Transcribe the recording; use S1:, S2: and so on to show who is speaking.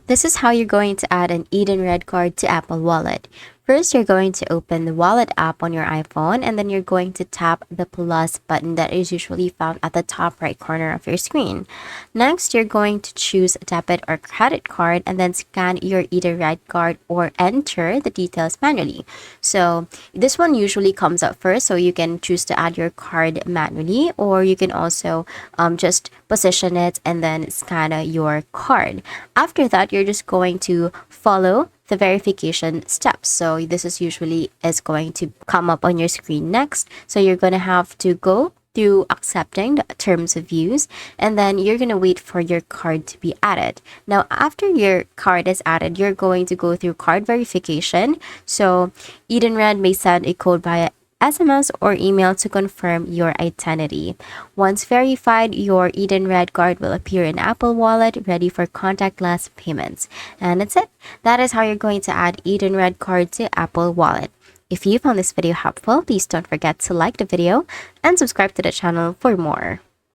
S1: This is how you're going to add an Edenred card to Apple Wallet. First, you're going to open the Wallet app on your iPhone, and then you're going to tap the plus button that is usually found at the top right corner of your screen. Next, you're going to choose a debit or credit card and then scan your Edenred card or enter the details manually. So this one usually comes up first, so you can choose to add your card manually, or you can also just position it and then scan your card. After that, you're just going to follow the verification steps. So this is usually is going to come up on your screen next. So you're going to have to go through accepting the terms of use, and then you're going to wait for your card to be added. Now, after your card is added, you're going to go through card verification. So Edenred may send a code via SMS or email to confirm your identity. Once verified, your Edenred card will appear in Apple Wallet, ready for contactless payments. And that's it. That is how you're going to add Edenred card to Apple Wallet. If you found this video helpful, please don't forget to like the video and subscribe to the channel for more.